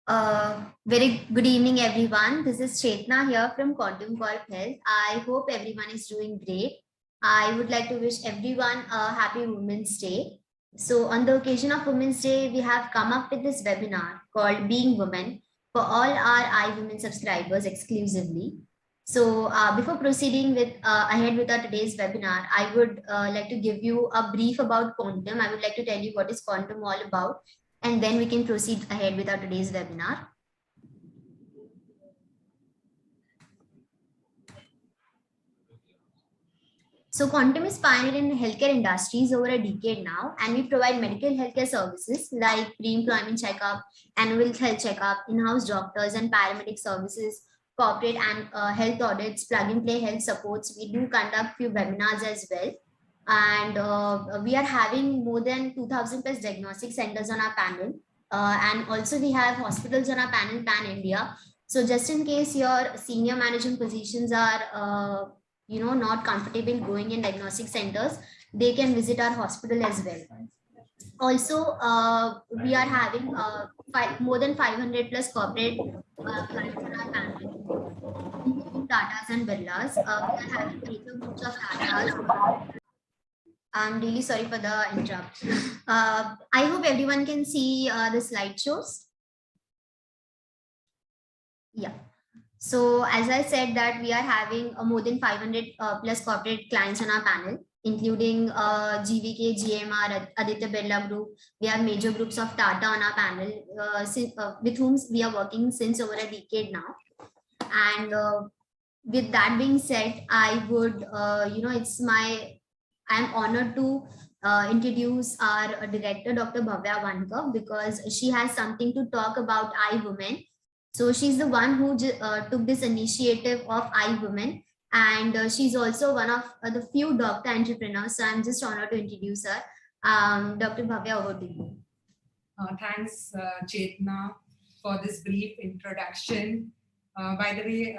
Very good evening, everyone. This is Chetna here from Quantum Corp Health. I hope everyone is doing great. I would like to wish everyone a happy Women's Day. So, on the occasion of Women's Day, we have come up with this webinar called Being Women for all our iWomen subscribers exclusively. So, before proceeding with ahead with our today's webinar, I would like to give you a brief about quantum. I would like to tell you what is quantum all about, and then we can proceed ahead with our today's webinar. So Quantum is pioneered in healthcare industries over a decade now, and we provide medical healthcare services like pre-employment checkup, annual health checkup, in-house doctors and paramedic services, corporate and health audits, plug-and-play health supports. We do conduct few webinars as well. And we are having more than 2,000 plus diagnostic centers on our panel. And also we have hospitals on our panel pan-India. So just in case your senior management positions are not comfortable going in diagnostic centers, they can visit our hospital as well. Also, we are having more than 500 plus corporate clients on our panel, including Tatas and Birlas. We are having major groups of Tatas. I'm really sorry for the interrupt. I hope everyone can see the slideshows. Yeah. So as I said that we are having more than 500 plus corporate clients on our panel, including GVK, GMR, Aditya Birla Group. We have major groups of Tata on our panel, with whom we are working since over a decade now. And with that being said, I would, I'm honored to introduce our director, Dr. Bhavya Vankar, because she has something to talk about iWomen. So she's the one who took this initiative of iWomen, and she's also one of the few doctor entrepreneurs. So I'm just honored to introduce her. Dr. Bhavya, over to you. Thanks, Chetna, for this brief introduction. By the way,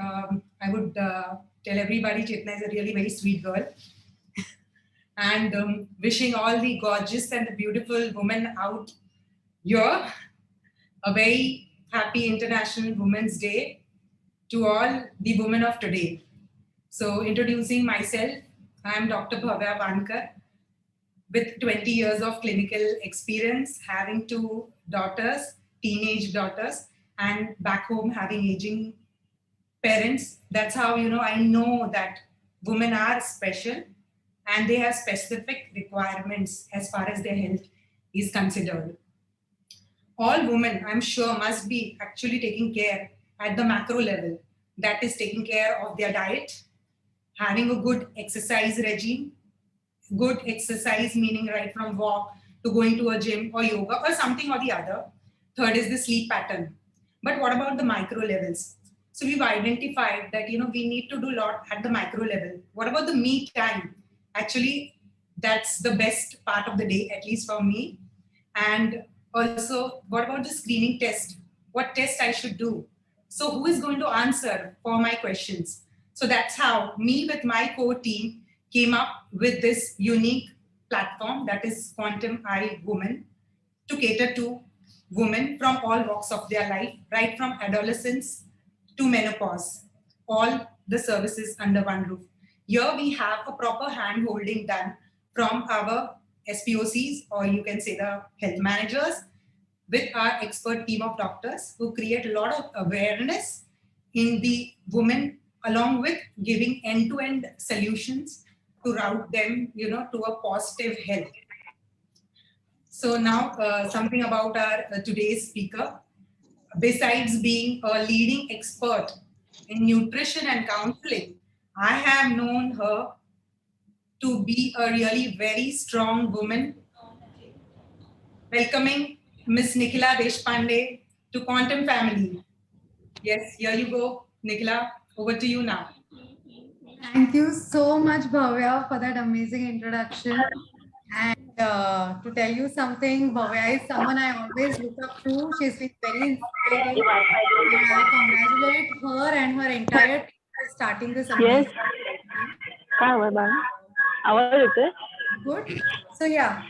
I would tell everybody Chetna is a really very sweet girl. And wishing all the gorgeous and the beautiful women out here a very happy International Women's Day to all the women of today. So introducing myself, I am Dr. Bhavya Vankar with 20 years of clinical experience, having 2 daughters, teenage daughters, and back home having aging parents. That's how I know that women are special and they have specific requirements as far as their health is considered. All women, I'm sure, must be actually taking care at the macro level. That is taking care of their diet, having a good exercise regime. Good exercise meaning right from walk to going to a gym or yoga or something or the other. Third is the sleep pattern. But what about the micro levels? So we've identified that we need to do a lot at the micro level. What about the me time? Actually, that's the best part of the day, at least for me. And also, what about the screening test? What test I should do? So who is going to answer for my questions? So that's how me with my core team came up with this unique platform, that is Quantum iWomen, to cater to women from all walks of their life, right from adolescence to menopause, all the services under one roof. Here we have a proper hand-holding done from our SPOCs, or you can say the health managers, with our expert team of doctors who create a lot of awareness in the women, along with giving end-to-end solutions to route them, to a positive health. So now something about our today's speaker. Besides being a leading expert in nutrition and counseling, I have known her to be a really very strong woman. Welcoming Ms. Nikhila Deshpande to Quantum Family. Yes, here you go, Nikhila. Over to you now. Thank you so much, Bhavya, for that amazing introduction. And to tell you something, Bhavya is someone I always look up to. She's been very inspiring. I congratulate her and her entire team for starting this amazing. Yes. Good. So yeah,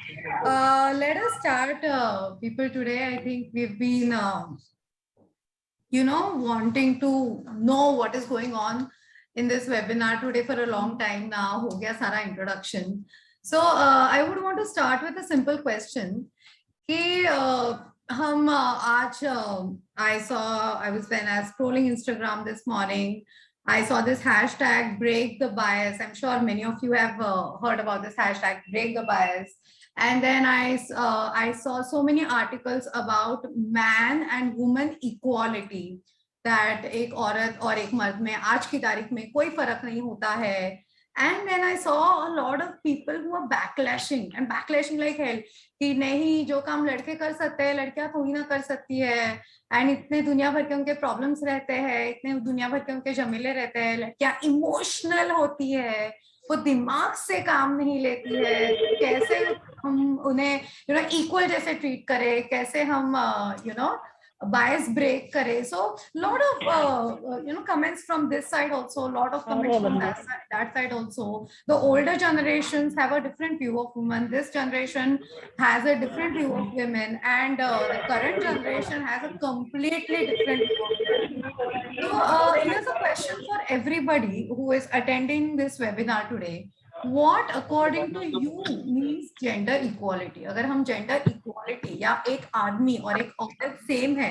let us start, people. Today, I think we've been wanting to know what is going on in this webinar today for a long time now. Ho gaya sara introduction. So I would want to start with a simple question. कि हम आज I was scrolling Instagram this morning. I saw this hashtag break the bias. I'm sure many of you have heard about this hashtag break the bias. And then I saw so many articles about man and woman equality, that एक औरत और एक मर्द में आज की तारीख में कोई फर्क नहीं होता है. And then I saw a lot of people who are backlashing like hell कि नहीं, जो काम लड़के कर सकते हैं लड़कियां थोड़ी ना कर सकती है. एंड इतने दुनिया भर के उनके प्रॉब्लम्स रहते हैं, इतने दुनिया भर के उनके झमेले रहते हैं. लड़कियां इमोशनल होती है, वो दिमाग से काम नहीं लेती है. कैसे हम उन्हें इक्वल जैसे ट्रीट करें, कैसे हम bias break करे. So lot of comments from this side also, lot of comments from that side also. The older generations have a different view of women, this generation has a different view of women, and the current generation has a completely different view of women. So here's a question for everybody who is attending this webinar today. What according to you means gender equality? अगर हम gender equality या एक आदमी और एक औरत same है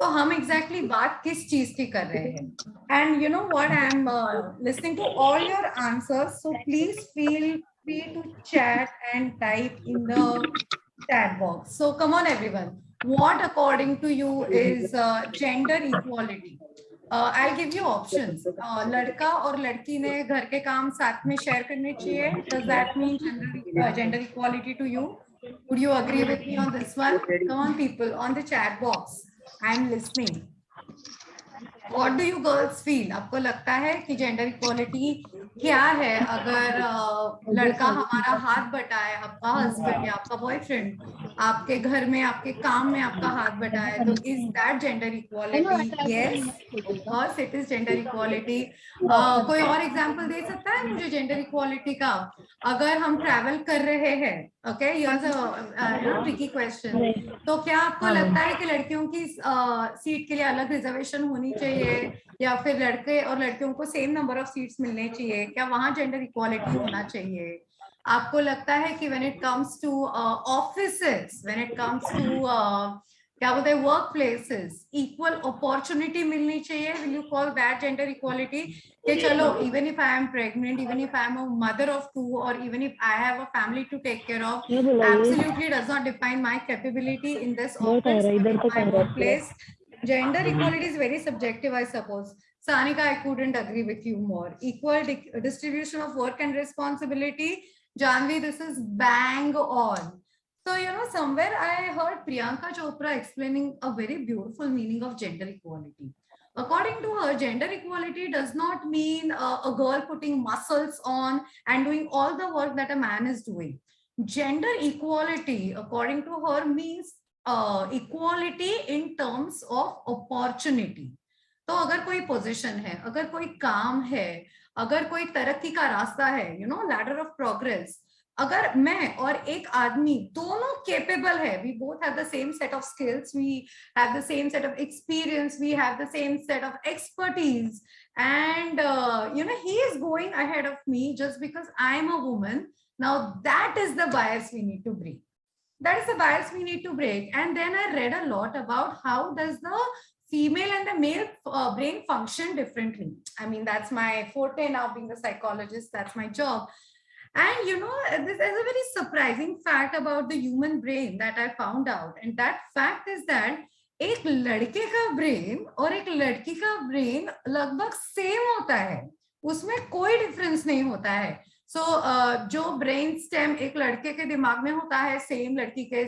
तो हम exactly बात किस चीज की कर रहे हैं? And you know what, I'm listening to all your answers, so please feel free to chat and type in the chat box. So come on everyone, what according to you is gender equality? I'll give you options. लड़का और लड़की ने घर के काम साथ में share करने चाहिए. Does that mean gender equality to you? Would you agree with me on this one? Come on people on the chat box. I'm listening. What do you girls feel? आपको लगता है कि gender equality क्या है? अगर लड़का हमारा हाथ बटाए, आपका हस्बैंड या आपका बॉयफ्रेंड आपके घर में आपके काम में आपका हाथ बटाए, तो is that gender equality? Yes, yes, it is gender equality. कोई और एग्जांपल दे सकता है मुझे gender equality का? अगर हम ट्रैवल कर रहे हैं, okay, here's a tricky question. तो क्या आपको लगता है कि लड़कियों की सीट के लिए अलग रिजर्वेशन होनी चाहिए या फिर लड़के और लड़कियों को सेम नंबर ऑफ सीट्स मिलने चाहिए? क्या वहां जेंडर इक्वालिटी होना चाहिए? आपको लगता है कि when it comes to offices, when it comes to क्या बोलते हैं वर्क प्लेसेस, इक्वल अपॉर्चुनिटी मिलनी चाहिए? Will you call that gender equality? कि चलो even if I am pregnant, even if I am a mother of two, or even if I have a family to take care of, absolutely does not define my capability in this office, in my workplace. Gender equality is very subjective, I suppose. Sanika, I couldn't agree with you more. Equal distribution of work and responsibility. Janvi, this is bang on. So, somewhere I heard Priyanka Chopra explaining a very beautiful meaning of gender equality. According to her, gender equality does not mean a girl putting muscles on and doing all the work that a man is doing. Gender equality, according to her, means equality in terms of opportunity. तो अगर कोई position है, अगर कोई काम है, अगर कोई तरक्की का रास्ता है, ladder of progress, अगर मैं और एक आदमी दोनों capable है, we both have the same set of skills, we have the same set of experience, we have the same set of expertise, and he is going ahead of me just because I am a woman. Now that is the bias we need to break. That is the bias we need to break. And then I read a lot about how does the female and the male brain function differently. I mean, that's my forte now, being a psychologist, that's my job. And this is a very surprising fact about the human brain that I found out. And that fact is that एक लड़के का brain और एक लड़की का brain लगभग same होता है, उसमें कोई डिफरेंस नहीं होता है. So जो ब्रेन स्टेम एक लड़के के दिमाग में होता है, सेम लड़की के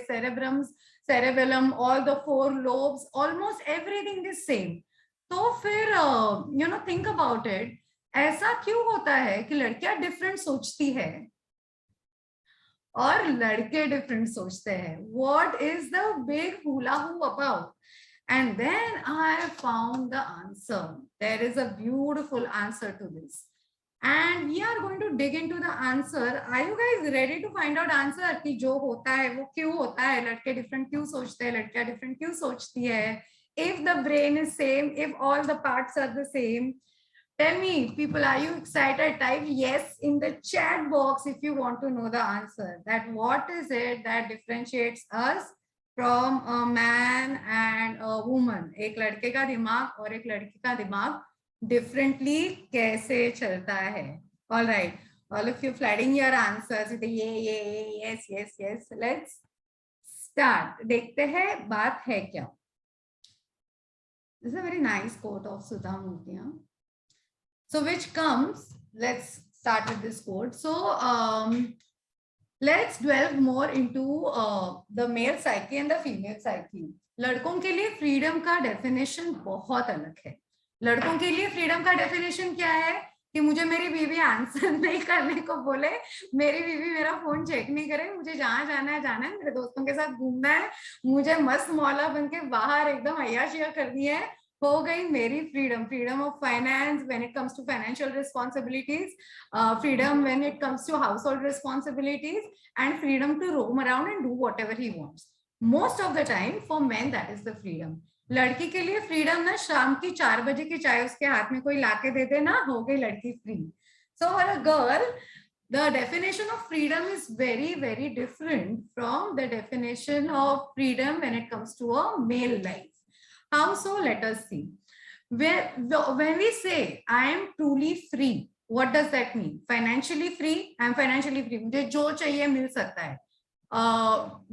cerebellum, all the 4 lobes, almost everything is same. तो फिर think about it, ऐसा क्यों होता है कि लड़कियां डिफरेंट सोचती है और लड़के डिफरेंट सोचते हैं? What is the big hula hoop about? And then I found the answer. There is a beautiful answer to this. And we are going to dig into the answer. Are you guys ready to find out answer कि जो होता है वो क्यों होता है? लड़के different क्यों सोचते हैं, लड़कियां डिफरेंट क्यों सोचती है? if the brain is same, if all the parts are the same? Tell me, people, are you excited? Type yes in the chat box if you want to know the answer. That what is it that differentiates us from a man and a woman? एक लड़के का दिमाग और एक लड़की का दिमाग differently कैसे चलता है? All right, all of you flooding your answers with yes, yes, yes. Let's start. देखते हैं बात है क्या? This is a very nice quote of Sudha Murthy. So which comes, let's start with this quote. So let's delve more into the male psyche and the female psyche. लड़कों के लिए freedom का definition बहुत अलग है. लड़कों के लिए फ्रीडम का डेफिनेशन क्या है कि मुझे मेरी बीवी आंसर नहीं करने को बोले, मेरी बीवी मेरा फोन चेक नहीं करे, मुझे जहां जाना है, मेरे दोस्तों के साथ घूमना है, मुझे मस्त मौला बन के बाहर एकदम अय्याशियां करनी है, हो गई मेरी freedom. Freedom of finance when it comes to financial responsibilities, freedom when it comes to household responsibilities, and freedom to roam around and do whatever he wants. Most of the time for men that is the freedom. लड़की के लिए freedom ना शाम की 4 बजे की चाय उसके हाथ में कोई लाके दे दे ना, हो गई लड़की free. So for a girl the definition of freedom is very, very different from the definition of freedom when it comes to a male life. How so? Let us see. When we say I am truly free, what does that mean? Financially free? I am financially free. मुझे जो चाहिए मिल सकता है.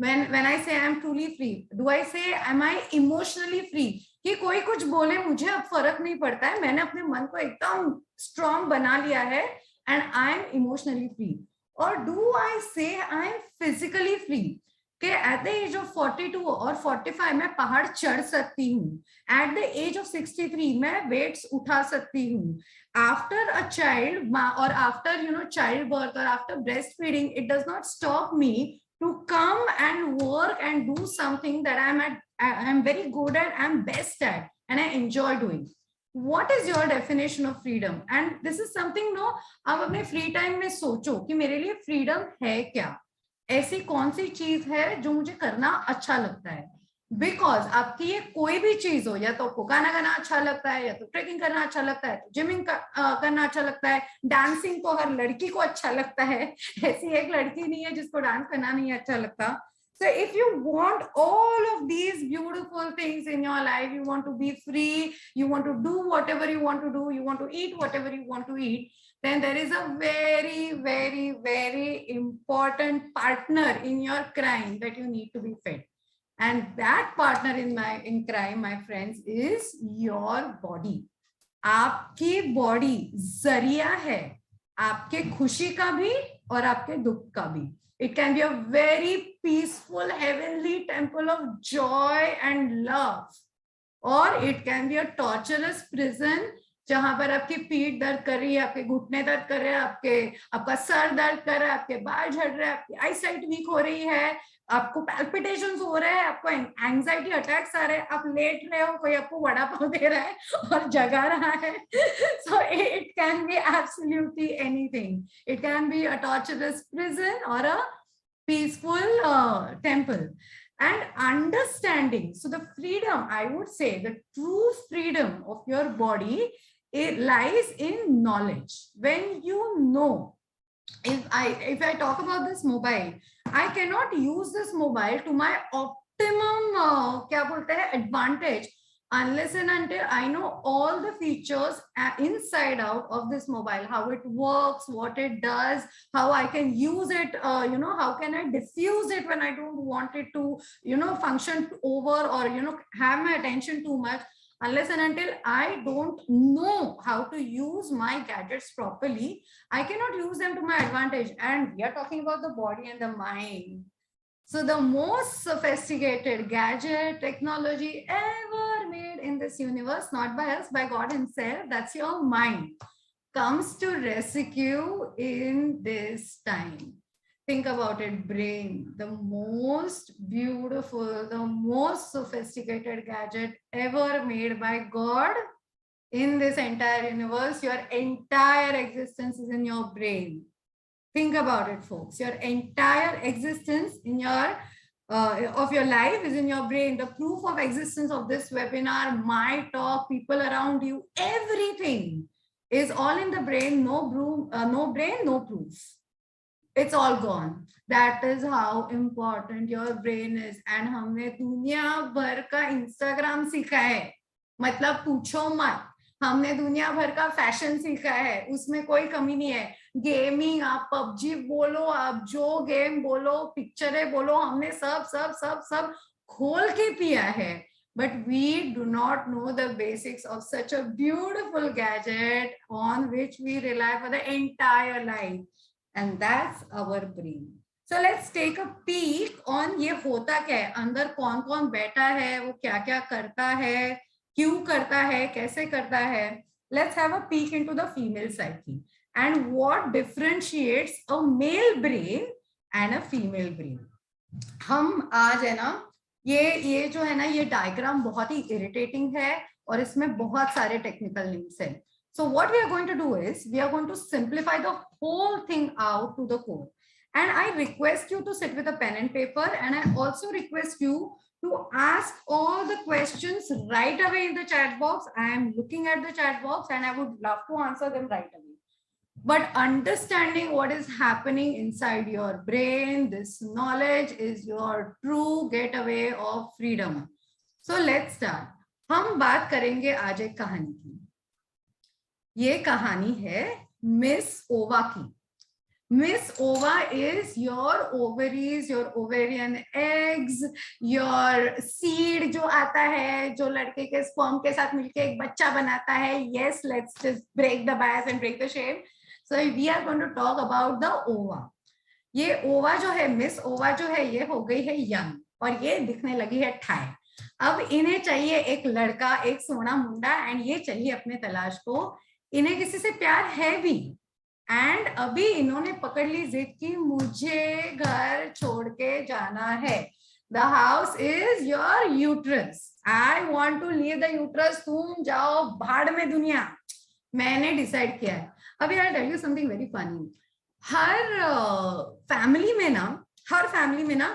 When I say I am truly free, do I say am I emotionally free? कि कोई कुछ बोले मुझे अब फर्क नहीं पड़ता है, मैंने अपने मन को एकदम strong बना लिया है and I am emotionally free? Or do I say I am physically free? कि at the age of 42 और 45 मैं पहाड़ चढ़ सकती हूँ, at the age of 63 मैं weights उठा सकती हूँ. After a child or after childbirth or after breastfeeding, it does not stop me to come and work and do something that I'm very good at, I'm best at, and I enjoy doing. What is your definition of freedom? And this is something आप अपने free time में सोचो कि मेरे लिए freedom है क्या, ऐसी कौन सी चीज है जो मुझे करना अच्छा लगता है. बिकॉज आपकी ये कोई भी चीज हो, या तो आपको गाना गाना अच्छा लगता है, या तो ट्रेकिंग करना अच्छा लगता है, तो जिमिंग करना अच्छा लगता है, डांसिंग तो हर लड़की को अच्छा लगता है, ऐसी एक लड़की नहीं है जिसको डांस करना नहीं अच्छा लगता. So if you want all of these beautiful things in your life, you want to be free, you want to do whatever you want to do, you want to eat whatever you want to eat, then there is a very, very, very important partner in your crime that you need to be fed. And that partner in crime, my friends, is your body. आपकी body जरिया है आपके खुशी का भी और आपके दुख का भी. It can be a very peaceful, heavenly temple of joy and love, or it can be a torturous prison जहां पर आपकी पीठ दर्द कर रही है, आपके घुटने दर्द कर रहे हैं, आपका सर दर्द कर रहा है, आपके बाल झड़ रहे हैं, आपकी आई साइट वीक हो रही है, आपको पैल्पिटेशंस हो रहे हैं, आपको एंजाइटी अटैक्स आ रहे हैं, आप लेट रहे हो, कोई आपको वड़ा पाव दे रहा है और जगा रहा है. So it can be absolutely anything. It can be a torturous prison or a peaceful temple. And understanding, so the freedom, I would say the true freedom of your body, it lies in knowledge. When you know, if I talk about this mobile, I cannot use this mobile to my optimum क्या बोलते हैं advantage unless and until I know all the features inside out of this mobile, how it works, what it does, how I can use it, how can I diffuse it when I don't want it to, function over or, have my attention too much. Unless and until I don't know how to use my gadgets properly, I cannot use them to my advantage. And we are talking about the body and the mind. So the most sophisticated gadget technology ever made in this universe, not by us, by God himself, that's your mind, comes to rescue in this time. Think about it, brain, the most beautiful, the most sophisticated gadget ever made by God in this entire universe. Your entire existence is in your brain. Think about it, folks. Your entire existence in your of your life is in your brain. The proof of existence of this webinar, my talk, people around you, everything is all in the brain. No brain, no proof. It's all gone. That is how important your brain is. And हमने दुनिया भर का Instagram सीखा है, मतलब पूछो मत. हमने दुनिया भर का फैशन सीखा है, उसमें कोई कमी नहीं है. गेमिंग, आप पबजी बोलो, आप जो गेम बोलो, पिक्चरें बोलो, हमने सब सब सब सब खोल के पिया है. But we do not know the basics of such a beautiful gadget on which we rely for the entire life. And that's our brain. So let's take a peek on ये होता क्या है, अंदर कौन कौन बैठा है, वो क्या क्या करता है, क्यों करता है, कैसे करता है. Let's have a peek into the female psyche and what differentiates a male brain and a female brain. हम आज है ना, ये जो है ना, ये डायग्राम बहुत ही इरिटेटिंग है और इसमें बहुत सारे टेक्निकल नेम्स हैं. So what we are going to do is we are going to simplify the whole thing out to the core. And I request you to sit with a pen and paper, and I also request you to ask all the questions right away in the chat box. I am looking at the chat box and I would love to answer them right away. But understanding what is happening inside your brain, this knowledge is your true getaway of freedom. So let's start. हम बात करेंगे आज एक कहानी की. ये कहानी है मिस ओवा की. Miss Ova is your ovaries, your ovarian eggs, your seed जो आता है, जो लड़के के sperm के साथ मिलके एक बच्चा बनाता है. Yes, let's just break the bias and break the shame. So we are going to talk about the ova. ये ओवा जो है, मिस ओवा जो है, ये हो गई है यंग और ये दिखने लगी है ठाई. अब इन्हें चाहिए एक लड़का, एक सोना मुंडा, एंड ये चाहिए अपने तलाश को. इन्हें किसी से प्यार है भी, एंड अभी इन्होंने पकड़ ली जिद की मुझे घर छोड़ के जाना है. The house is your uterus. I want to leave the uterus. तुम जाओ भाड़ में दुनिया, मैंने डिसाइड किया है. अभी I tell you something very funny. हर फैमिली में ना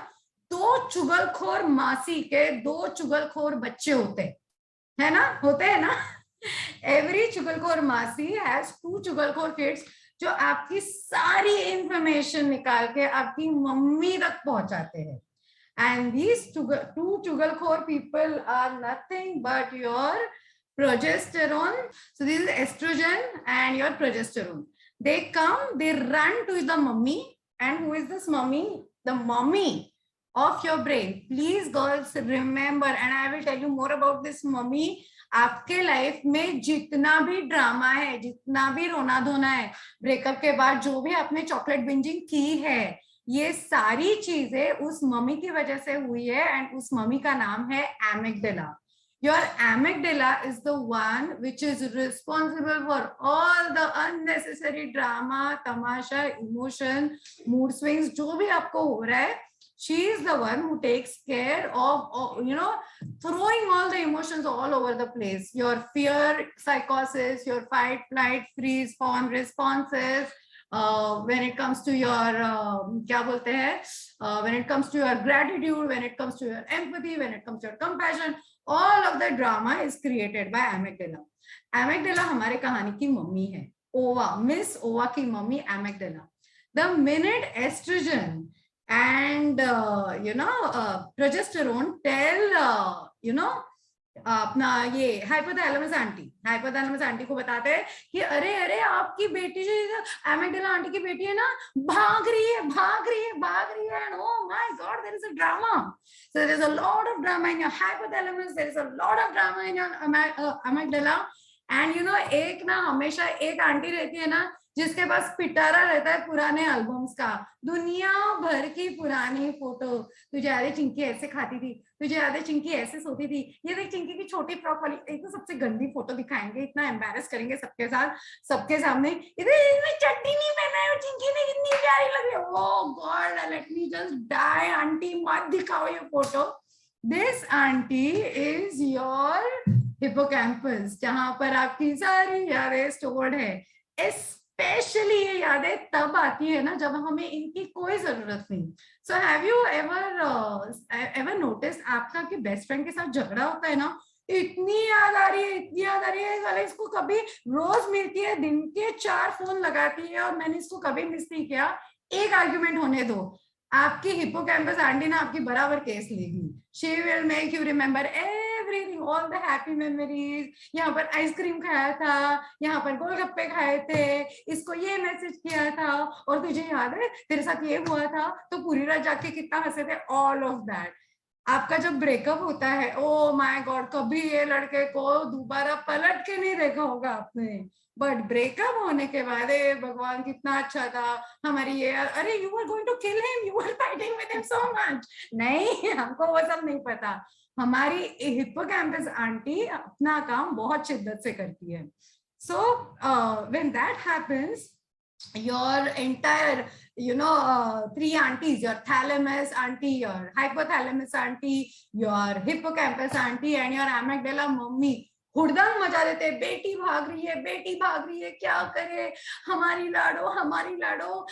दो चुगलखोर मासी के दो चुगलखोर बच्चे होते हैं ना. Every चुगलखोर मासी has two चुगलखोर kids जो आपकी सारी इंफॉर्मेशन निकाल के आपकी मम्मी तक पहुंचाते हैं. And these two चुगलखोर people are nothing but your progesterone. So this is estrogen and your progesterone. They come, they run to the mummy. And who is this mummy? The mummy of your brain. Please girls remember, and I will tell you more about this mummy. आपके life में जितना भी drama है, जितना भी रोना धोना है, ब्रेकअप के बाद जो भी आपने चॉकलेट बिंजिंग की है, ये सारी चीजें उस मम्मी की वजह से हुई है. एंड उस मम्मी का नाम है amygdala. Your amygdala is the one which is responsible for all the unnecessary drama, tamasha, emotion, mood swings, जो भी आपको हो रहा है. She is the one who takes care of throwing all the emotions all over the place. Your fear, psychosis, your fight, flight, freeze, fawn responses. When it comes to your क्या बोलते हैं? When it comes to your gratitude, when it comes to your empathy, when it comes to your compassion, all of the drama is created by amygdala. Amygdala हमारे कहानी की mummy है. ओवा, miss ओवा की mummy amygdala. The minute estrogen and progesterone tell अपना ये hypothalamus aunty को बताते हैं कि अरे आपकी बेटी जो amygdala आंटी की बेटी है ना, भाग रही है. And oh my god, there is a drama. So there is a lot of drama in your hypothalamus, there is a lot of drama in your amygdala. And एक ना हमेशा एक आंटी रहती है ना जिसके पास पिटारा रहता है पुराने एल्बम्स का, दुनिया भर की पुरानी फोटो. तुझे याद है चिंकी ऐसे खाती थी, तुझे याद है चिंकी ऐसे सोती थी, ये देख चिंकी की छोटी फ्रॉक वाली. एक तो सबसे गंदी फोटो दिखाएंगे, इतना एम्बैरस करेंगे सबके साथ, सबके सामने. इधर चड्डी नहीं पहना है, चिंकी ने कितनी प्यारी लग रही है. Oh God, let me just die. Aunty मत दिखाओ ये photo. This aunty is your hippocampus, जहां पर आपकी सारी यादें स्टोर्ड है. स्पेशली ये यादें तब आती है ना जब हमें इनकी कोई जरूरत नहीं. So have you ever notice आपका कि बेस्ट फ्रेंड के साथ झगड़ा होता है ना, इतनी याद आ रही है, इतनी याद आ रही है, साले इसको कभी रोज मिलती है, दिन के 4 फोन लगाती है और मैंने इसको कभी मिस नहीं किया. एक आर्ग्यूमेंट होने दो, आपकी हिप्पोकैम्पस आंटी ना आपकी बराबर केस लेगी. She will make you remember everything, all the happy memories. यहाँ पर आइसक्रीम खाया था, यहाँ पर गोलगप्पे खाए थे, इसको ये मैसेज किया था, और तुझे याद है तेरे साथ ये हुआ था, तो पूरी रात जाके कितना हंसे थे, ऑल ऑफ दैट. आपका जब ब्रेकअप होता है, ओ माय गॉड, कभी ये लड़के को दोबारा पलट के नहीं देखा होगा आपने, बट ब्रेकअप होने के बाद भगवान कितना अच्छा था, हमारी ये, अरे you were going to kill him, you were fighting with him so much. नहीं, हमको वो सब नहीं पता. हमारी हिप्पोकैम्पस आंटी अपना काम बहुत शिद्दत से करती है. So when that happens, your entire, three aunties, your thalamus auntie, your hypothalamus auntie, your hippocampus auntie and your amygdala mummy हुड़दंग मचा देते. बेटी भाग रही है, बेटी भाग रही है, क्या करे, हमारी लाडो, हमारी लाडो.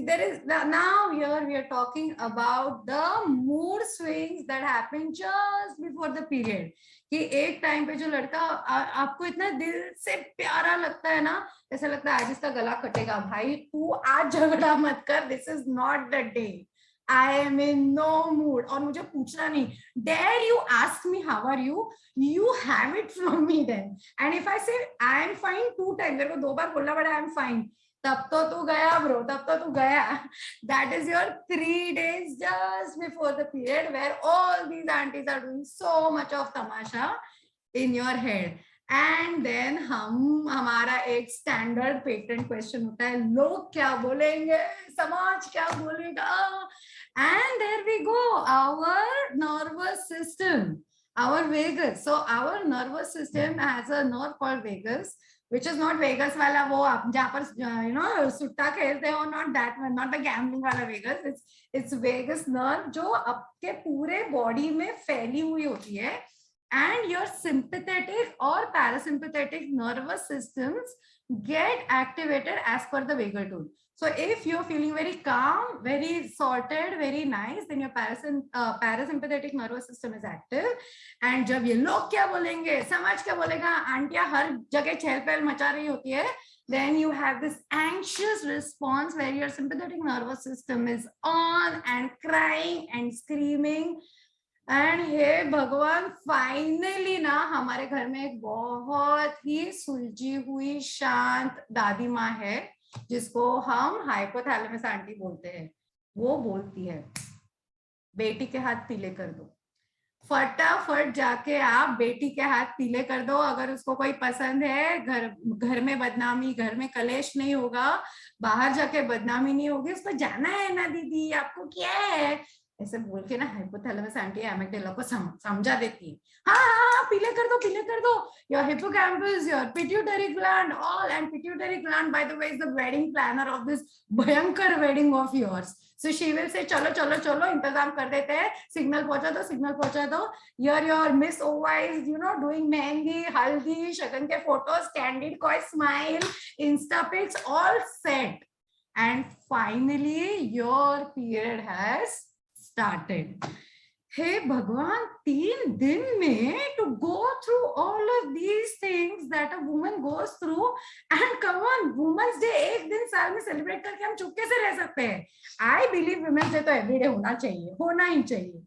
There is now here we are talking about the mood swings that happen just before the period. कि एक टाइम पे जो लड़का आपको इतना दिल से प्यारा लगता है ना, ऐसा लगता है आज इसका गला कटेगा. भाई तू आज झगड़ा मत कर, this is not the day, I am in no mood. और मुझे पूछना नहीं, dare you ask me how are you, you have it from me then. And if I say I am fine 2 time, मेरे को 2 बार बोलना पड़ा I am fine, तब तो तू गया ब्रो, तब तो तू गया. That is your 3 days just before the period where all these aunties are doing so much of tamasha in your head. And then हमारा एक स्टैंडर्ड पेटेंट क्वेश्चन होता है, लोग क्या बोलेंगे, समाज क्या बोलेगा. And there we go, our nervous system, our vagus. So our nervous system has a nerve called vagus, which is not Vegas वाला वो आप जहाँ पर सुट्टा खेलते हो, not that one, not the gambling वाला Vegas. It's Vegas nerve जो आपके पूरे बॉडी में फैली हुई होती है. And your sympathetic or parasympathetic nervous systems get activated as per the vagal tone. So if you're feeling very calm, very sorted, very nice, then your parasympathetic nervous system is active. And जब ये लोग क्या बोलेंगे, समाज क्या बोलेगा, आंटियां हर जगह चहल पहल मचा रही होती है, then you have this anxious response where your sympathetic nervous system is on and crying and screaming. And हे भगवान, फाइनली ना हमारे घर में एक बहुत ही सुलझी हुई शांत दादी माँ है जिसको हम हाइपोथैलेमस आंटी बोलते हैं. वो बोलती है, बेटी के हाथ पीले कर दो, फटाफट जाके आप बेटी के हाथ पीले कर दो. अगर उसको कोई पसंद है, घर में बदनामी, घर में कलेश नहीं होगा, बाहर जाके बदनामी नहीं होगी, उसको जाना है ना दीदी, आपको क्या है, ऐसे बोल के ना हाइपोथैलेमस आंटी एमिगडाला को समझा देती है. हाँ, पीले कर दो, पीले कर दो. Your hippocampus, your pituitary gland, all, and pituitary gland, by the way, is the wedding planner of this भयंकर wedding of yours. So she will say, चलो चलो चलो, इंतजाम कर देते हैं, सिग्नल पहुंचा दो, सिग्नल पहुंचा दो. Your Miss OY is, doing mehndi, haldi, shagun के फोटोज, कैंडिड कोई smile, insta pics, all set. And finally, your period has started. Hey भगवान, 3 दिन में to go through all of these things that a woman goes through, and come on, Women's Day एक दिन साल में celebrate करके हम चुपके से रह सकते हैं. I believe Women's Day तो everyday होना चाहिए, होना ही चाहिए.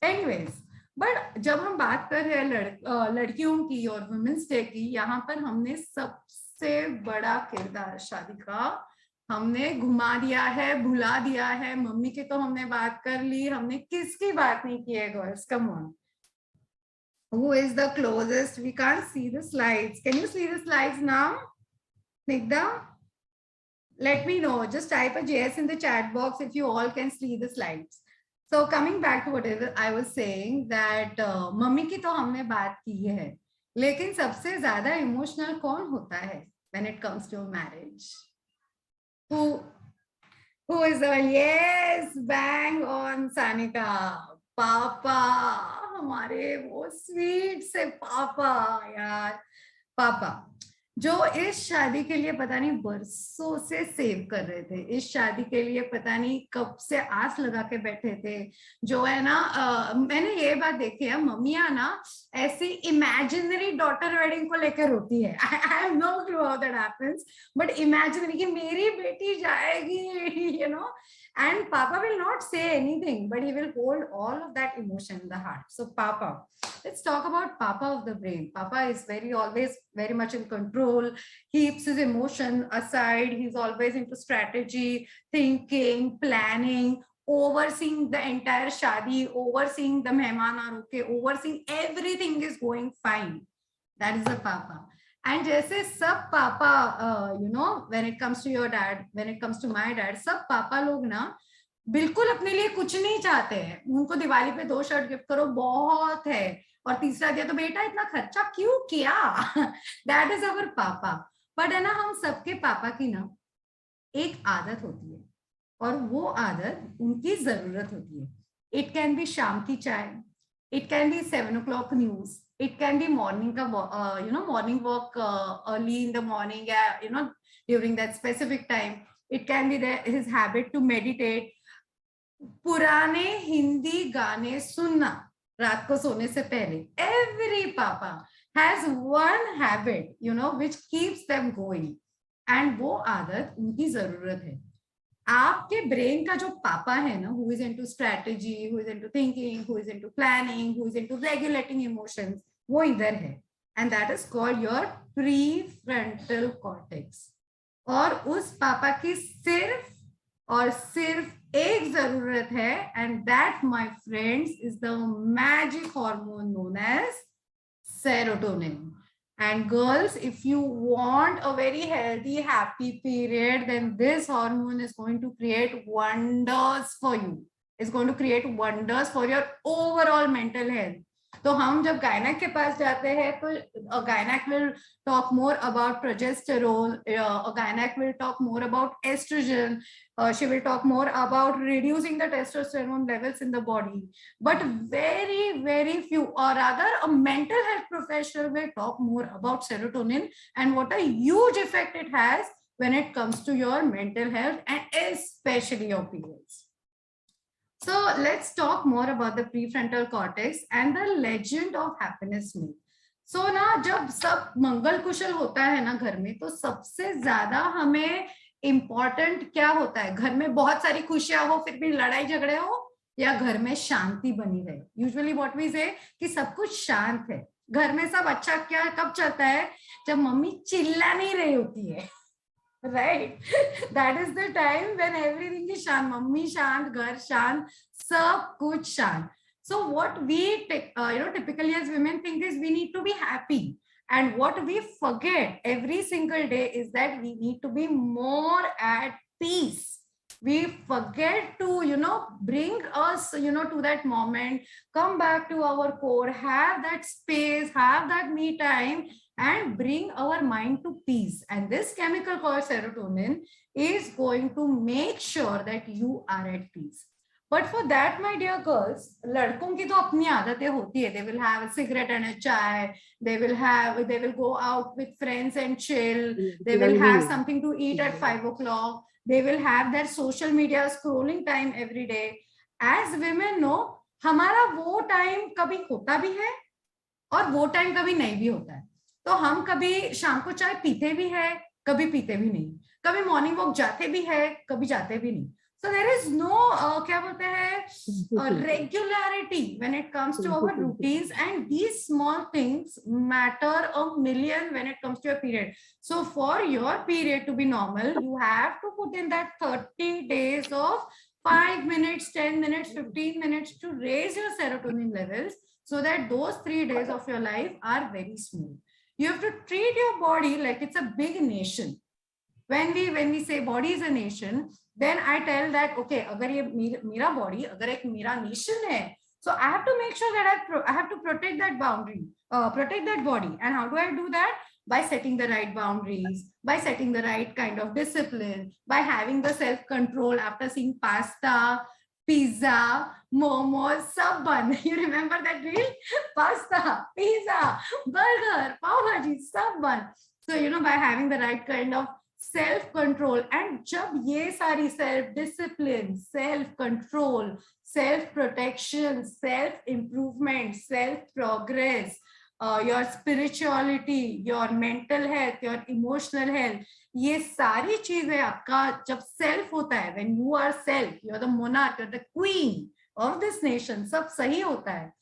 Anyways, but जब हम बात कर रहे हैं लड़कियों की और Women's Day की, यहाँ पर हमने सबसे बड़ा किरदार शादी का हमने घुमा दिया है, भुला दिया है. मम्मी की तो हमने बात कर ली, हमने किसकी बात नहीं की है girls? Come on, who is the closest? We can't see the slides. Can you see the slides now? Nigda, let me know, just type a JS in the chat box if you all can see the slides. So coming back to whatever I was saying, that mummy की तो हमने बात की है, लेकिन सबसे ज्यादा emotional कौन होता है when it comes to marriage? Who is the one? Yes, bang on, Sanika. पापा, हमारे वो स्वीट से पापा, यार पापा. जो इस शादी के लिए पता नहीं बरसों से सेव कर रहे थे, इस शादी के लिए पता नहीं कब से आस लगा के बैठे थे, जो है ना मैंने ये बात देखी है, मम्मियां ना ऐसी इमेजिनरी डॉटर वेडिंग को लेकर रोती है। I have no clue how that happens, but imaginary कि मेरी बेटी जाएगी, you know, and papa will not say anything, but he will hold all of that emotion in the heart. So papa, let's talk about papa of the brain. Papa is always very much in control, keeps his emotion aside, he's always into strategy, thinking, planning, overseeing the entire shadi, overseeing the mehman are okay, overseeing everything is going fine. That is the papa. And जैसे सब पापा you know, when it comes to your dad, when it comes to my dad, सब पापा लोग ना बिल्कुल अपने लिए कुछ नहीं चाहते हैं, उनको दिवाली पे 2 शर्ट गिफ्ट करो बहुत है, और तीसरा दिया तो बेटा इतना खर्चा क्यों किया। दैट इज अवर पापा। बट है ना, हम सबके पापा की ना एक आदत होती है, और वो आदत उनकी जरूरत होती है। इट कैन बी शाम की चाय, it can be 7 o'clock news, it can be morning ka you know, morning walk early in the morning, you know, during that specific time. It can be his habit to meditate, पुराने हिंदी गाने सुनना रात को सोने से पहले। every papa has one habit, you know, which keeps them going, and वो आदत उनकी जरूरत है। आपके ब्रेन का जो पापा है ना, who is into strategy, who is into thinking, who is into planning, who is into regulating emotions, वो इधर है, and that is called your prefrontal cortex। और उस पापा की सिर्फ और सिर्फ एक जरूरत है, and that, my friends, is the magic hormone known as serotonin। And girls, if you want a very healthy, happy period, then this hormone is going to create wonders for you. It's going to create wonders for your overall mental health. तो हम जब gynaec के पास जाते हैं तो gynaec will talk more about progesterone, gynaec will talk more about estrogen, she will talk more about reducing the testosterone levels in the body, but very, very few, or rather a mental health professional will talk more about serotonin and what a huge effect it has when it comes to your mental health and especially your periods. So let's talk more about the prefrontal cortex and the legend of happiness myth. So ना जब सब मंगल कुशल होता है ना घर में, तो सबसे ज्यादा हमें इम्पोर्टेंट क्या होता है? घर में बहुत सारी खुशियां हो फिर भी लड़ाई झगड़े हो, या घर में शांति बनी रहे। यूजुअली व्हाट वी से कि सब कुछ शांत है घर में, सब अच्छा क्या कब चलता है? जब मम्मी चिल्ला नहीं रही होती है, right? That is the time when everything is शांत, मम्मी शांत, घर शांत, सब कुछ शांत। So what we you know, typically as women think is we need to be happy, and what we forget every single day is that we need to be more at peace. We forget to, you know, bring us, you know, to that moment, come back to our core, have that space, have that me time, and bring our mind to peace. And this chemical called serotonin is going to make sure that you are at peace. But for that, my dear girls, लड़कों की तो अपनी आदतें होती है. They will have a cigarette and a chai. They will go out with friends and chill. They will have something to eat at 5 o'clock. They will have their social media scrolling time every day. As women know, हमारा वो time कभी होता भी है और वो time कभी नहीं भी होता है। तो हम कभी शाम को चाय पीते भी है, कभी पीते भी नहीं, कभी मॉर्निंग वॉक जाते भी है, कभी जाते भी नहीं। So there is no क्या बोलते हैं regularity when it comes to our routines, and these small things matter a million when it comes to your period. So for your period to be normal, you have to put in that 30 days of 5 minutes, 10 minutes, 15 minutes to raise your serotonin levels, so that those 3 days of your life are very smooth. You have to treat your body like it's a big nation. When we say body is a nation, then I tell that, okay, agar ye mera body, agar ek mera nation hai, so I have to make sure that I have to protect that boundary, protect that body. And how do I do that? By setting the right boundaries, by setting the right kind of discipline, by having the self-control after seeing pasta, pizza, momos, sab ban. You remember that reel? Pasta, pizza, burger, pav bhaji, sab ban. So, by having the right kind of self-control, and jab ye sari self-discipline, self-control, self-protection, self-improvement, self-progress, your spirituality, your mental health, your emotional health, ये सारी चीजें आपका जब self होता है, when you are self, you are the monarch, you are the queen of this nation, सब सही होता है,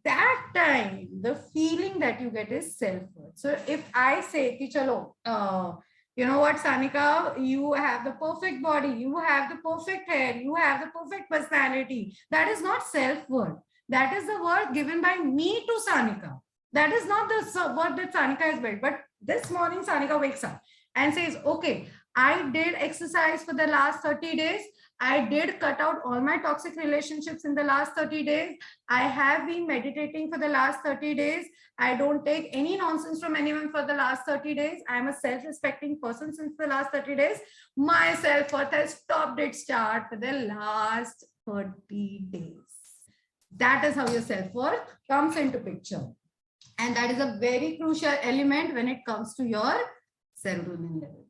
that time the feeling that you get is self-worth. So if I say कि चलो you know what, Sanika, you have the perfect body, you have the perfect hair, you have the perfect personality, that is not self-worth. That is the word given by me to Sanika. That is not the word that Sanika has built. But this morning Sanika wakes up and says, okay, I did exercise for the last 30 days. I did cut out all my toxic relationships in the last 30 days. I have been meditating for the last 30 days. I don't take any nonsense from anyone for the last 30 days. I'm a self-respecting person since the last 30 days. My self-worth has stopped its chart for the last 30 days. That is how your self-worth comes into picture. And that is a very crucial element when it comes to your serotonin levels.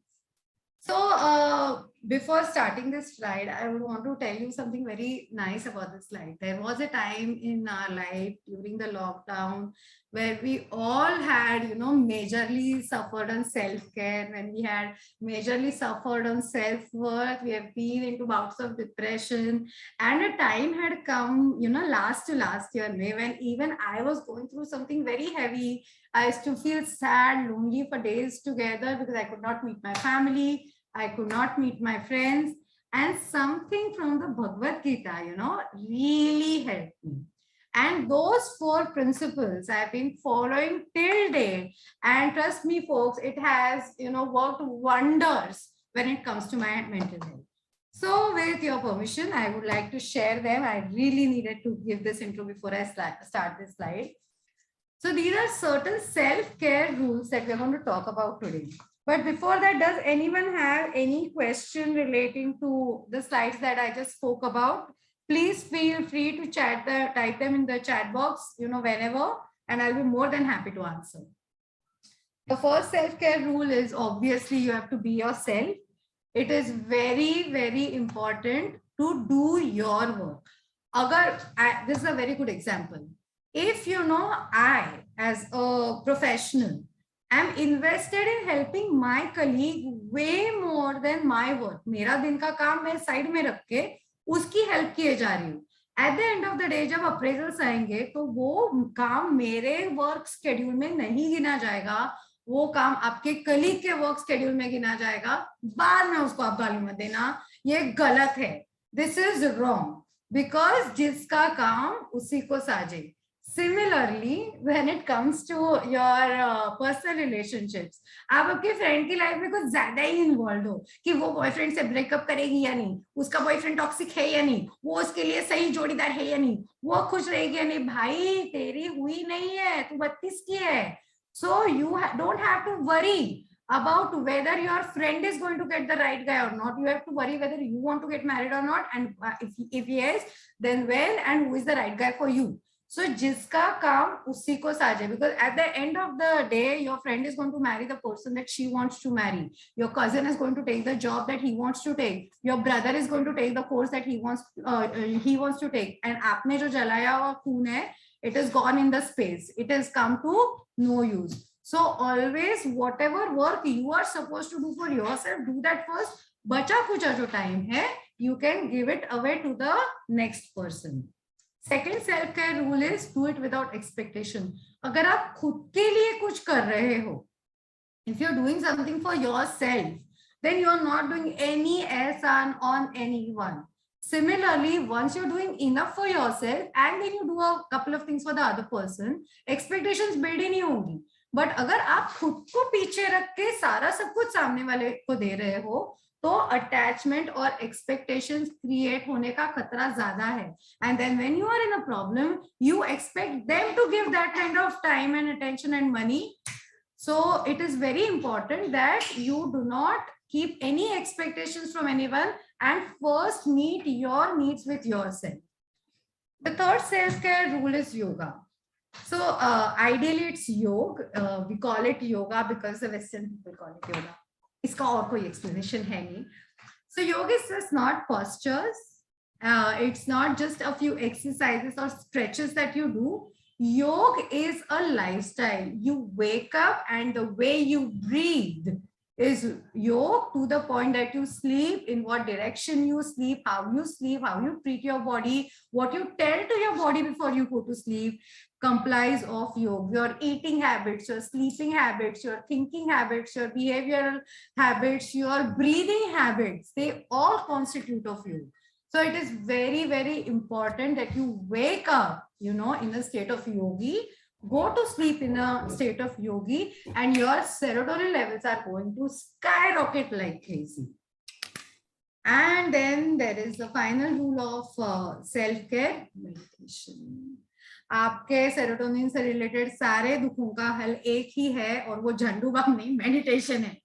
So before starting this slide, I would want to tell you something very nice about this slide. There was a time in our life during the lockdown where we all had, majorly suffered on self-care, when we had majorly suffered on self-worth, we have been into bouts of depression, and a time had come, last year, when even I was going through something very heavy. I used to feel sad, lonely for days together because I could not meet my family. I could not meet my friends, and something from the Bhagavad Gita, really helped me. And those 4 principles I've been following till date. And trust me, folks, it has, worked wonders when it comes to my mental health. So with your permission, I would like to share them. I really needed to give this intro before I start this slide. So these are certain self-care rules that we're going to talk about today. But before that, does anyone have any question relating to the slides that I just spoke about? Please feel free to type them in the chat box, whenever, and I'll be more than happy to answer. The first self-care rule is obviously you have to be yourself. It is very, very important to do your work. This is a very good example. If I, as a professional, am invested in helping my colleague way more than my work. मेरा दिन का काम मैं side में रख के उसकी help किए जा रही हूँ. At the end of the day, जब अप्रेजल्स आएंगे तो वो काम मेरे वर्क शेड्यूल में नहीं गिना जाएगा, वो काम आपके कलीग के वर्क शेड्यूल में गिना जाएगा. बाद में उसको आप गाली मत देना, ये गलत है. This is wrong because जिसका काम उसी को साजे. Similarly, when it comes to your personal relationships, आप आपके फ्रेंड की लाइफ में कुछ ज्यादा ही इन्वॉल्व हो कि वो बॉयफ्रेंड से ब्रेकअप करेगी या नहीं, उसका बॉयफ्रेंड टॉक्सिक है या नहीं, वो उसके लिए सही जोड़ीदार है या नहीं, वो खुश रहेगी या नहीं. भाई तेरी हुई नहीं है, तू 32 की है. So you don't have to worry about whether your friend is going to get the right guy or not. You have to worry whether you want to get married or not, and if yes, then when and who is the right guy for you. So जिसका काम उसी को साजे, because at the end of the day, your friend is going to marry the person that she wants to marry. Your cousin is going to take the job that he wants to take. Your brother is going to take the course that he wants to take. And आपने जो जलाया हुआ खून है, it is gone in the space. It has come to no use. So always, whatever work you are supposed to do for yourself, do that first. बचा कुचा जो time है, you can give it away to the next person. Second self-care rule is do it without expectation. अगर आप खुद के लिए कुछ कर रहे हो, if you're doing something for yourself, then you're not doing any ehsan on anyone. Similarly, once you're doing enough for yourself and then you do a couple of things for the other person, expectations build ही नहीं होंगी. But अगर आप खुद को पीछे रख के सारा सब कुछ सामने वाले को दे रहे हो, तो अटैचमेंट और एक्सपेक्टेशंस क्रिएट होने का खतरा ज्यादा है. And then when you are in a problem, you expect them to give that kind of time and attention and money. So it is very important that you do not keep any expectations from anyone and first meet your needs with yourself. The third self-care rule is yoga. So ideally it's yoga. We call it yoga because the Western people call it yoga. इसका और कोई explanation है नहीं. So yoga is just not postures. It's not just a few exercises or stretches that you do. Yoga is a lifestyle. You wake up and the way you breathe is yoga, to the point that you sleep, in what direction you sleep, how you treat your body, what you tell to your body before you go to sleep complies of yoga. Your eating habits, your sleeping habits, your thinking habits, your behavioral habits, your breathing habits, they all constitute of yoga. So it is very, very important that you wake up, in a state of yogi, go to sleep in a state of yogi, and your serotonin levels are going to skyrocket like crazy. And then there is the final rule of self-care, meditation. आपके serotonin से related सारे दुखों का हल एक ही है, और वो झंडू बम नहीं, मेडिटेशन है.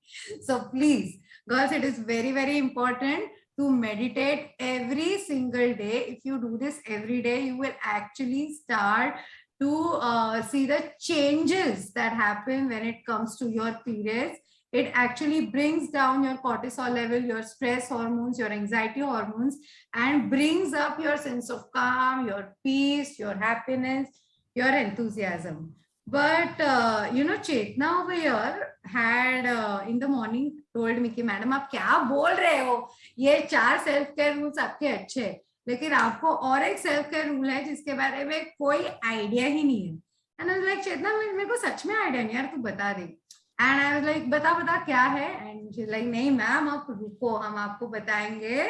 So please, girls, it is very, very important to meditate every single day. If you do this every day, you will actually start to see the changes that happen when it comes to your periods. It actually brings down your cortisol level, your stress hormones, your anxiety hormones, and brings up your sense of calm, your peace, your happiness, your enthusiasm. But, Chetna over here had in the morning told me कि madam आप क्या बोल रहे हो, ये 4 self care rules आपके अच्छे, लेकिन आपको और एक सेल्फ केयर रूल है जिसके बारे में कोई आइडिया ही नहीं है. And I was like Chetna, मेरे को सच में आइडिया नहीं यार, तू बता दे. एंड आई वाज लाइक बता क्या है. एंड शी लाइक नहीं मैम आप रुको, हम आपको बताएंगे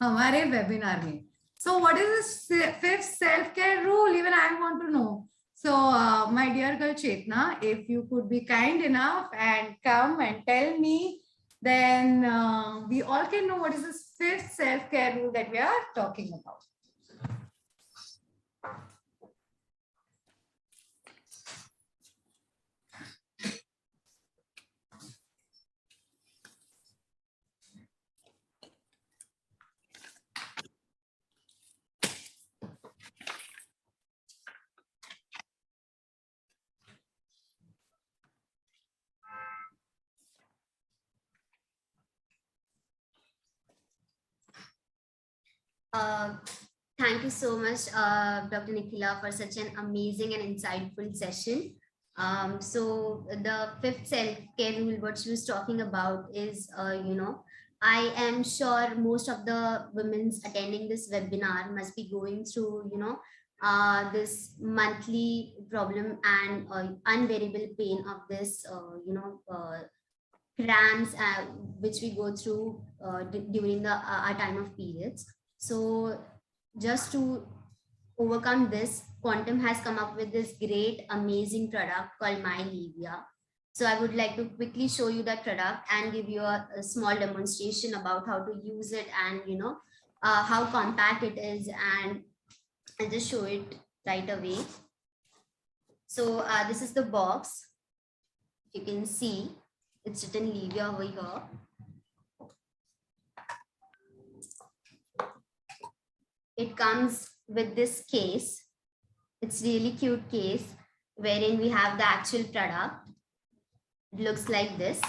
हमारे वेबिनार में. So what is the 5th self care rule? Even I want to know. So, my dear girl Chetna, if you could be kind enough and come and tell me, then we all can know what is this 5th self-care rule that we are talking about. Thank you so much, Dr. Nikhila, for such an amazing and insightful session. So the 5th self-care rule, what she was talking about is, I am sure most of the women attending this webinar must be going through, this monthly problem and unbearable pain of this, cramps which we go through during our time of periods. So just to overcome this, Quantum has come up with this great, amazing product called MyLivia. So I would like to quickly show you that product and give you a small demonstration about how to use it and, how compact it is, and I'll just show it right away. So this is the box. You can see it's written Livia over here. It comes with this case. It's really cute case wherein we have the actual product. It looks like this.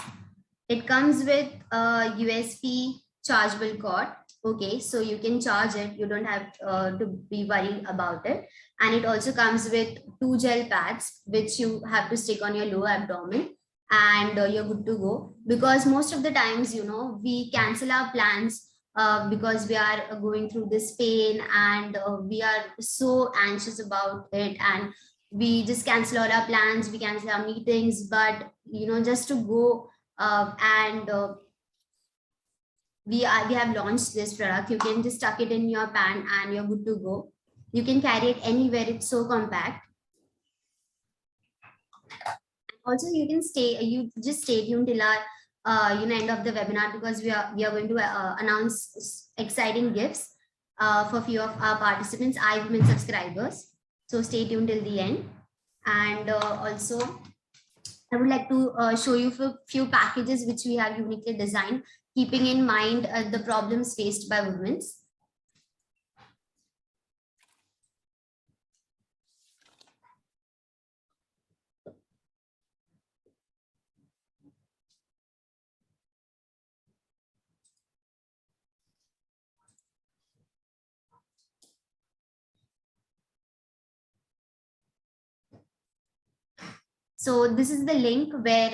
It comes with a USB chargeable cord. Okay, so you can charge it. You don't have to be worried about it. And it also comes with 2 gel pads, which you have to stick on your lower abdomen, and you're good to go. Because most of the times, we cancel our plans because we are going through this pain, and we are so anxious about it, and we just cancel all our plans, we cancel our meetings, but just to go we have launched this product. You can just tuck it in your pant and you're good to go. You can carry it anywhere. It's so compact. Also, you can just stay tuned till our end of the webinar, because we are going to announce exciting gifts for few of our participants, iWomen subscribers. So stay tuned till the end. And also, I would like to show you a few packages which we have uniquely designed, keeping in mind the problems faced by women. So this is the link where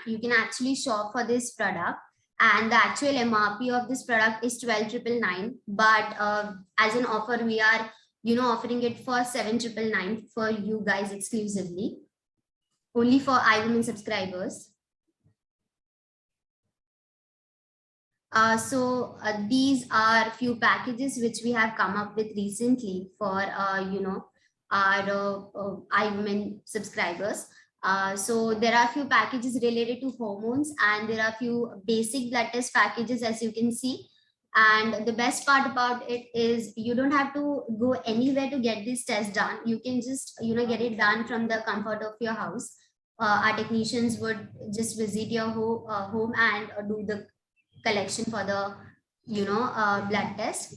you can actually shop for this product, and the actual MRP of this product is 12,999, but as an offer we are offering it for 7,999 for you guys exclusively, only for iWomen subscribers. These are few packages which we have come up with recently for our iWomen subscribers. So there are few packages related to hormones, and there are few basic blood test packages, as you can see. And the best part about it is you don't have to go anywhere to get this test done. You can just get it done from the comfort of your house. Our technicians would just visit your home and do the collection for the blood test.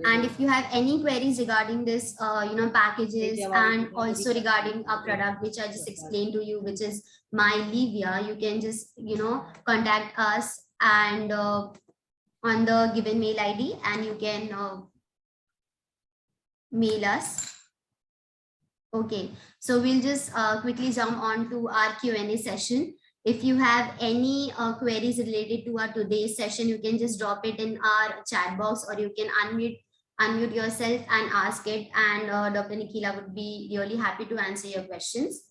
And if you have any queries regarding this packages, and also regarding a product which I just explained to you, which is MyLivia, you can just contact us and on the given mail ID, and you can mail us. Okay, so we'll just quickly jump on to our Q&A session. If you have any queries related to our today's session, you can just drop it in our chat box, or you can unmute yourself and ask it, and Dr. Nikhila would be really happy to answer your questions.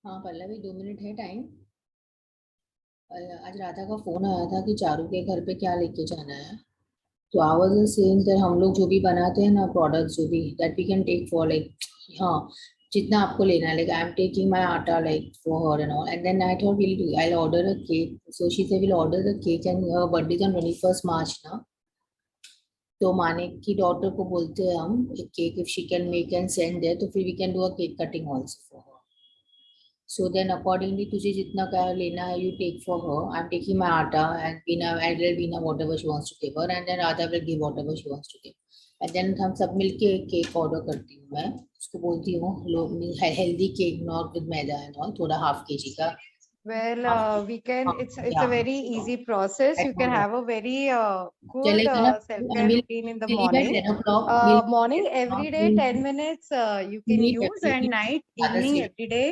हाँ Pallavi 2 minute है time. आज राधा का phone आया था कि चारू के घर पे क्या लेके जाना है, तो आई वाज सेइंग दैट हम लोग जो भी बनाते हैं ना प्रोडक्ट्स जो भी that we can take for like हाँ जितना आपको लेना है, like I am taking my आटा like for her and all, and then I thought I order a cake, so she say will order the cake and her birthday is on 21st March ना, तो माने की daughter को बोलते हैं हम cake if she can make and send there, तो फिर we can do a cake cutting also for her. So then accordingly तुझे जितना क्या लेना है you take for her. I'm taking my atta and Veena, I will Veena whatever she wants to give her, and then Radha will give whatever she wants to give. And then हम सब मिलके cake order करती हूँ, मैं उसको बोलती हूँ healthy cake not with maida and all, थोड़ा ½ kg का. Well, we can. It's a very easy process. You can have a very good self-care routine in the morning. Morning every day 10 minutes you can use, and night evening every day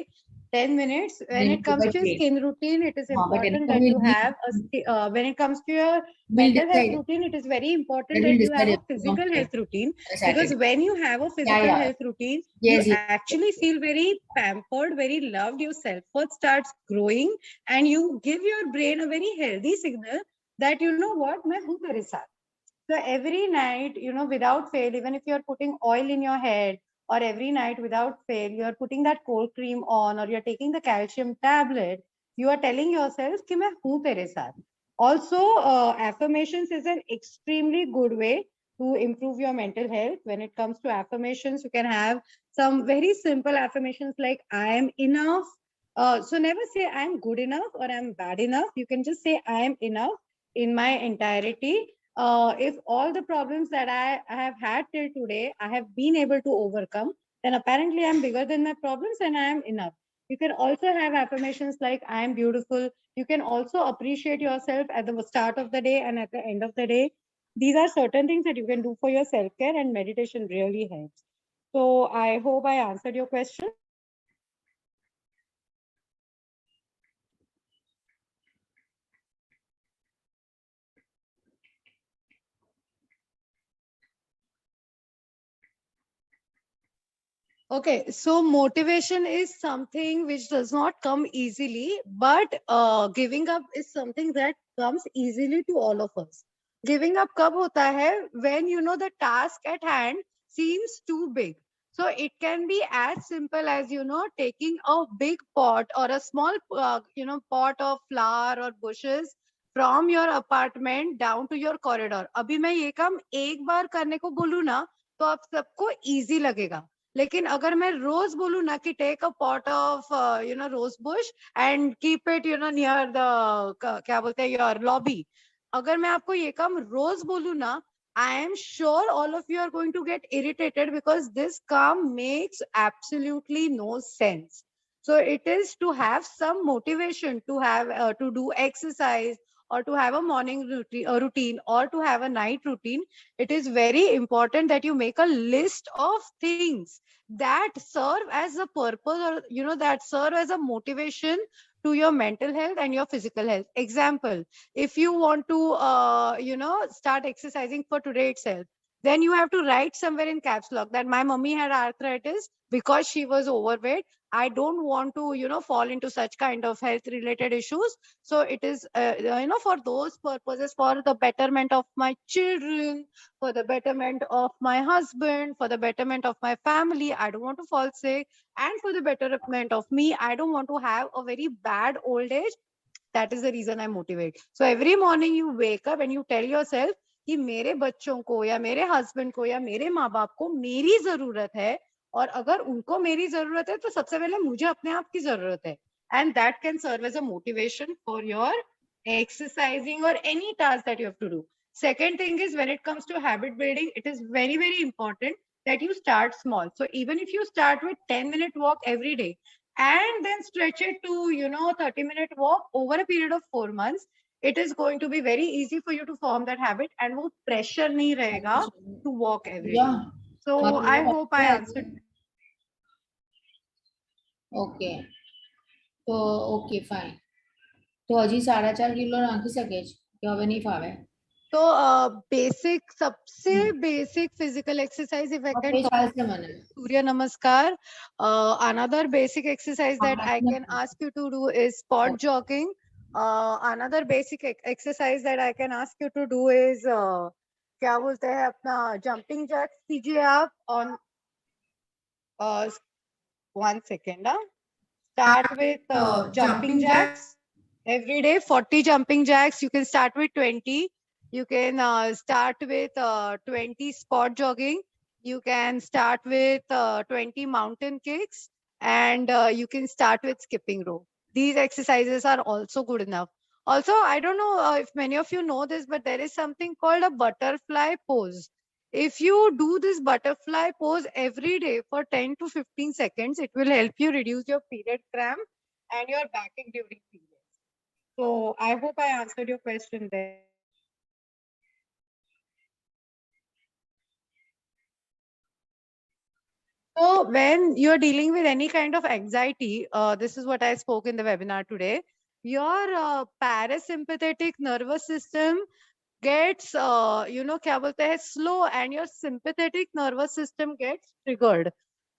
10 minutes. When it comes to skin routine, it is important that you have a when it comes to your mental health routine, it is very important that you have a physical health routine, because when you have a physical health routine, you actually feel very pampered, very loved. Your self-worth starts growing, and you give your brain a very healthy signal that you know what, main hu tere saath. So every night, without fail, even if you're putting oil in your head, or every night without fail, you're putting that cold cream on, or you're taking the calcium tablet, you are telling yourself ki main hu tere saath. Also, affirmations is an extremely good way to improve your mental health. When it comes to affirmations, you can have some very simple affirmations like I am enough. So never say I'm good enough or I'm bad enough. You can just say I am enough in my entirety. If all the problems that I have had till today, I have been able to overcome, then apparently I'm bigger than my problems and I am enough. You can also have affirmations like I am beautiful. You can also appreciate yourself at the start of the day and at the end of the day. These are certain things that you can do for your self-care, and meditation really helps. So I hope I answered your question. Okay, so motivation is something which does not come easily, but giving up is something that comes easily to all of us. Giving up कब होता है? When you know the task at hand seems too big. So it can be as simple as, you know, taking a big pot or a small, pot of flower or bushes from your apartment down to your corridor. अभी मैं ये काम एक बार करने को बोलूँ ना, तो आप सबको easy लगेगा. लेकिन अगर मैं रोज बोलूँ ना कि take a pot of rose bush and keep it near the क्या बोलते हैं योर लॉबी, अगर मैं आपको ये काम रोज बोलूँ ना, I am sure all of you are going to get irritated because this calm makes absolutely no sense. So it is to have some motivation to have to do exercise or to have a morning routine or to have a night routine. It is very important that you make a list of things that serve as a purpose, or that serve as a motivation to your mental health and your physical health. Example, if you want to start exercising for today itself, then you have to write somewhere in caps lock that my mummy had arthritis because she was overweight. I don't want to fall into such kind of health related issues. So it is for those purposes, for the betterment of my children, for the betterment of my husband, for the betterment of my family. I don't want to fall sick. And for the betterment of me, I don't want to have a very bad old age. That is the reason I motivate. So every morning you wake up and you tell yourself कि मेरे बच्चों को या मेरे husband को या मेरे माँ बाप को मेरी जरूरत है, और अगर उनको मेरी जरूरत है तो सबसे पहले मुझे अपने आप की जरूरत है. And that can serve as a motivation for your exercising or any task that you have to do. Second thing is, when it comes to habit building, it is very, very important that you start small. So even if you start with 10-minute walk every day and then stretch it to 30-minute walk over a period of 4 months, it is going to be very easy for you to form that habit, and वो pressure नहीं रहेगा to walk every day. Yeah. So I hope I answered. Okay, તો okay fine. તો હજી 4.5 kilo નાખી શકે છે કે હવે નહીં ફાવે? तो बेसिक, सबसे basic physical exercise, if I can ચાલશે મને. Surya Namaskar. Another basic exercise that I can ask you to do is spot jogging. Another basic exercise that I can ask you to do is क्या बोलते हैं अपना jumping jacks कीजिए आप on 1 second. Start with jumping jacks every day, 40 jumping jacks. You can start with 20. You can start with 20 spot jogging. You can start with 20 mountain kicks, and you can start with skipping rope. These exercises are also good enough. Also, I don't know if many of you know this, but there is something called a butterfly pose. If you do this butterfly pose every day for 10 to 15 seconds, it will help you reduce your period cramp and your backache during periods. So I hope I answered your question there. So when you're dealing with any kind of anxiety, this is what I spoke in the webinar today, your parasympathetic nervous system gets, क्या बोलते हैं, slow, and your sympathetic nervous system gets triggered.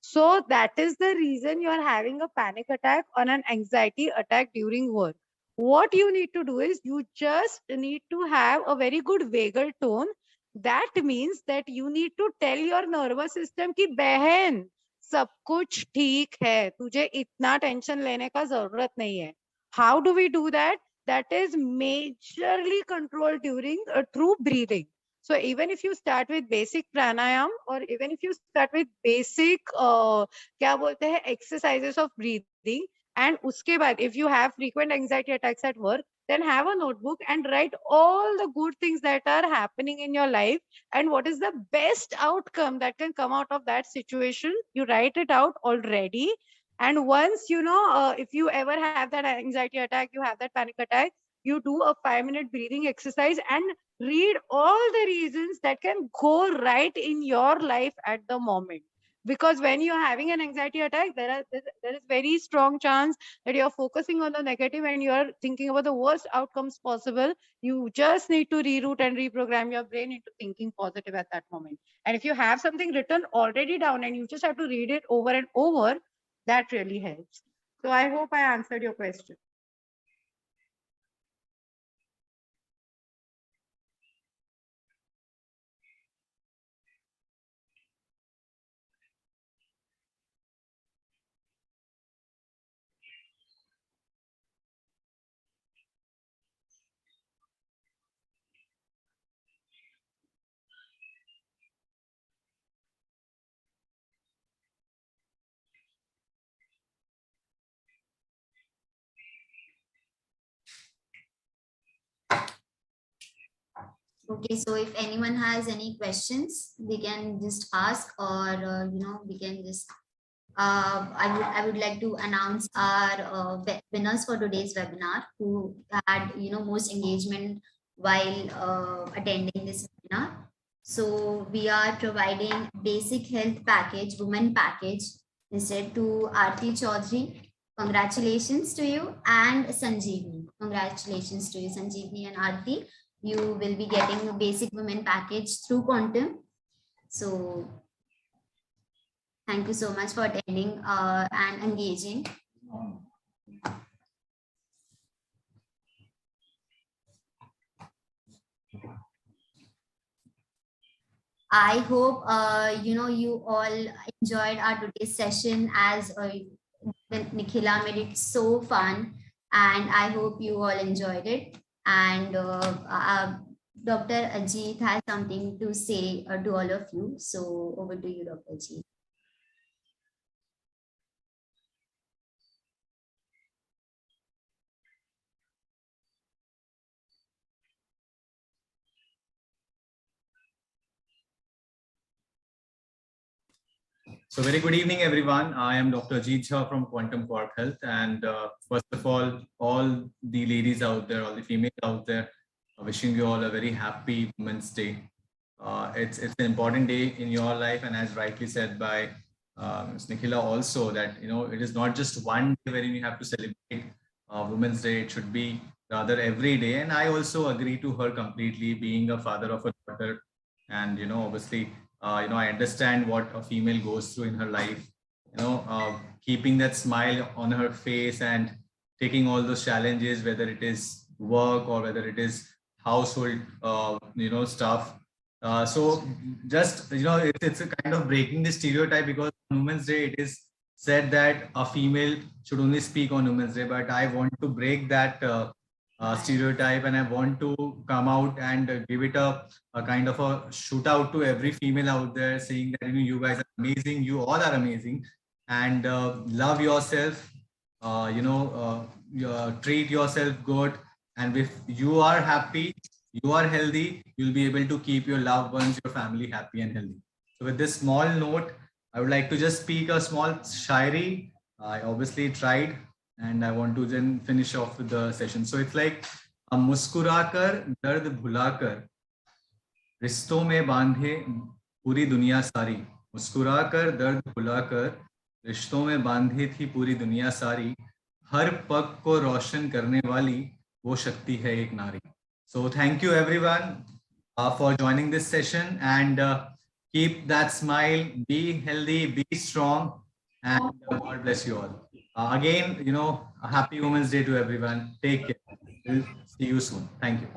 So that is the reason you are having a panic attack or an anxiety attack during work. What you need to do is you just need to have a very good vagal tone. That means that you need to tell your nervous system कि बहन सब कुछ ठीक है, तुझे इतना tension लेने का जरूरत नहीं है. How do we do that? That is majorly controlled during through breathing. So even if you start with basic pranayam, or even if you start with basic क्या बोलते हैं exercises of breathing, and उसके बाद if you have frequent anxiety attacks at work, then have a notebook and write all the good things that are happening in your life and what is the best outcome that can come out of that situation. You write it out already. And once if you ever have that anxiety attack, you have that panic attack, you do a 5-minute breathing exercise and read all the reasons that can go right in your life at the moment. Because when you're having an anxiety attack, there is very strong chance that you're focusing on the negative and you're thinking about the worst outcomes possible. You just need to reroute and reprogram your brain into thinking positive at that moment. And if you have something written already down and you just have to read it over and over, that really helps. So I hope I answered your question. Okay, so if anyone has any questions, they can just ask, or we can just. I would like to announce our winners for today's webinar who had most engagement while attending this webinar. So we are providing basic health package, women package, instead to Aarti Chaudhary. Congratulations to you, and Sanjeevni. Congratulations to you, Sanjeevni and Aarti. You will be getting a basic women package through Quantum. So thank you so much for attending and engaging. I hope you all enjoyed our today's session, as Nikhila made it so fun, and I hope you all enjoyed it. And Dr. Ajit has something to say to all of you. So over to you, Dr. Ajit. So very good evening, everyone. I am Dr. Ajit Jha from Quantum Quark Health. And first of all the ladies out there, all the females out there, wishing you all a very happy Women's Day. It's an important day in your life, and as rightly said by Ms. Nikhila also, that it is not just one day wherein you have to celebrate Women's Day. It should be rather every day. And I also agree to her completely, being a father of a daughter, and obviously I understand what a female goes through in her life, keeping that smile on her face and taking all those challenges, whether it is work or whether it is household, stuff. So just, it's a kind of breaking the stereotype, because on Women's Day, it is said that a female should only speak on Women's Day, but I want to break that stereotype, and I want to come out and give it a kind of a shootout to every female out there, saying that you guys are amazing, you all are amazing, and love yourself, treat yourself good, and if you are happy, you are healthy, you'll be able to keep your loved ones, your family happy and healthy. So with this small note, I would like to just speak a small shairi. I obviously tried, and I want to then finish off with the session. So it's like, मुस्कुराकर दर्द भुलाकर रिश्तों में बांधे पूरी दुनिया सारी, मुस्कुराकर दर्द भुलाकर रिश्तों में बांधे थी पूरी दुनिया सारी, हर पग को रोशन करने वाली वो शक्ति है एक नारी. So thank you everyone for joining this session, and keep that smile, be healthy, be strong, and God bless you all. Again, a happy Women's Day to everyone. Take care. We'll see you soon. Thank you.